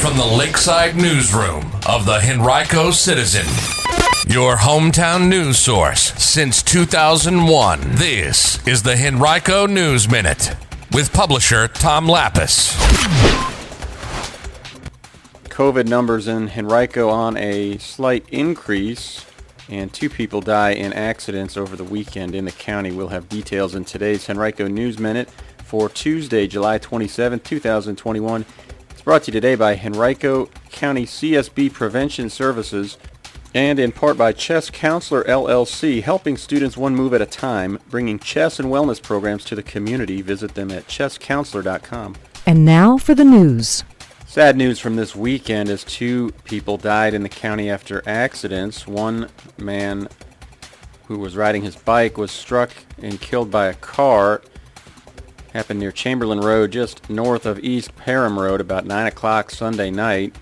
from the Lakeside Newsroom of the Henrico Citizen, your hometown news source since 2001. This is the Henrico News Minute with publisher Tom Lapis. COVID numbers in Henrico on a slight increase, and 2 people die in accidents over the weekend in the county. We'll have details in today's Henrico News Minute for Tuesday, July 27, 2021. It's brought to you today by Henrico County CSB Prevention Services and in part by Chess Counselor LLC, helping students one move at a time, bringing chess and wellness programs to the community. Visit them at chesscounselor.com. And now for the news. Sad news from this weekend as 2 people died in the county after accidents. One man who was riding his bike was struck and killed by a car. Happened near Chamberlain Road, just north of East Parham Road, about 9 o'clock Sunday night.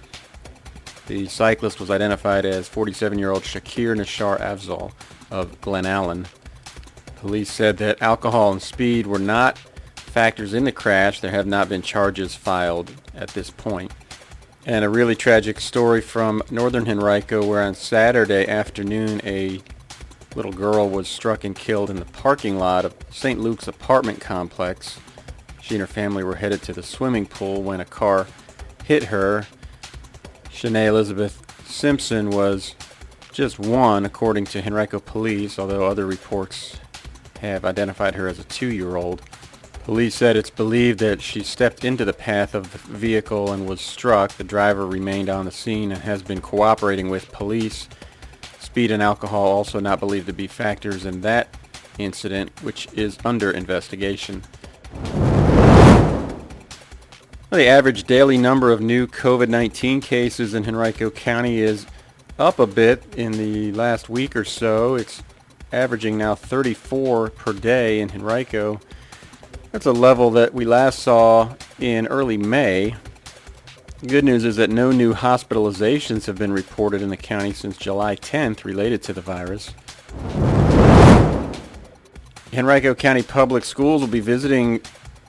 The cyclist was identified as 47-year-old Shakir Nashar Afzal of Glen Allen. Police said that alcohol and speed were not factors in the crash. There have not been charges filed at this point. And a really tragic story from northern Henrico, where on Saturday afternoon a little girl was struck and killed in the parking lot of St. Luke's apartment complex. She and her family were headed to the swimming pool when a car hit her. Shanae Elizabeth Simpson was just 1, according to Henrico police, although other reports have identified her as a 2-year-old. Police said it's believed that she stepped into the path of the vehicle and was struck. The driver remained on the scene and has been cooperating with police. Speed and alcohol also not believed to be factors in that incident, which is under investigation. The average daily number of new COVID-19 cases in Henrico County is up a bit in the last week or so. It's averaging now 34 per day in Henrico. That's a level that we last saw in early May. The good news is that no new hospitalizations have been reported in the county since July 10th related to the virus. Henrico County Public Schools will be visiting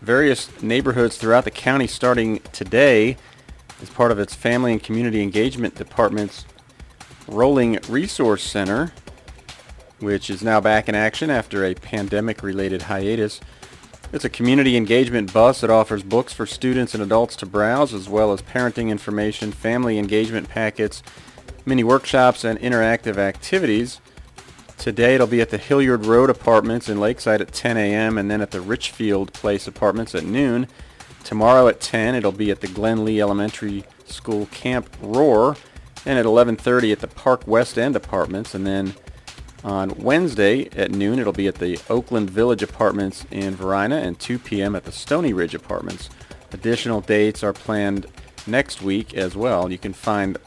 various neighborhoods throughout the county starting today as part of its Family and Community Engagement Department's Rolling Resource Center, which is now back in action after a pandemic-related hiatus. It's a community engagement bus that offers books for students and adults to browse, as well as parenting information, family engagement packets, mini workshops, and interactive activities. Today it'll be at the Hilliard Road Apartments in Lakeside at 10 a.m. and then at the Richfield Place Apartments at noon. Tomorrow at 10 it'll be at the Glen Lee Elementary School Camp Roar, and at 11:30 at the Park West End Apartments, and then on Wednesday at noon it'll be at the Oakland Village Apartments in Verina and 2 p.m. at the Stony Ridge Apartments. Additional dates are planned next week as well. You can find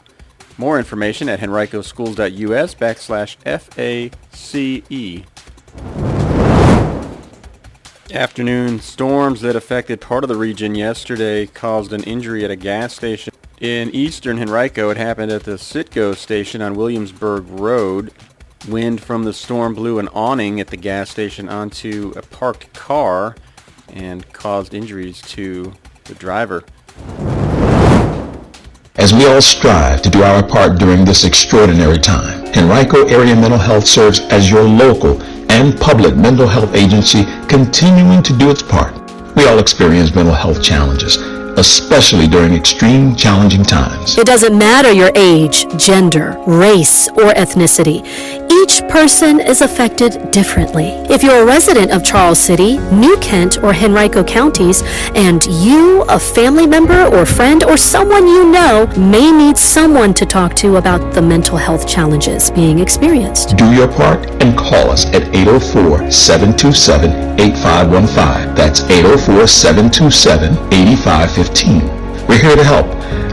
more information at henricoschools.us/FACE. Afternoon storms that affected part of the region yesterday caused an injury at a gas station in Eastern Henrico. It happened at the Citgo station on Williamsburg Road. Wind from the storm blew an awning at the gas station onto a parked car and caused injuries to the driver. As we all strive to do our part during this extraordinary time, Henrico Area Mental Health serves as your local and public mental health agency, continuing to do its part. We all experience mental health challenges, especially during extreme challenging times. It doesn't matter your age, gender, race, or ethnicity. Each person is affected differently. If you're a resident of Charles City, New Kent, or Henrico counties, and you, a family member or friend, or someone you know may need someone to talk to about the mental health challenges being experienced, do your part and call us at 804-727-8515. That's 804-727-8515. We're here to help.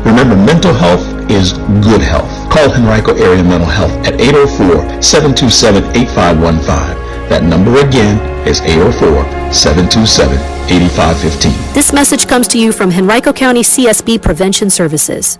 Remember, mental health is good health. Call Henrico Area Mental Health at 804-727-8515. That number again is 804-727-8515. This message comes to you from Henrico County CSB Prevention Services.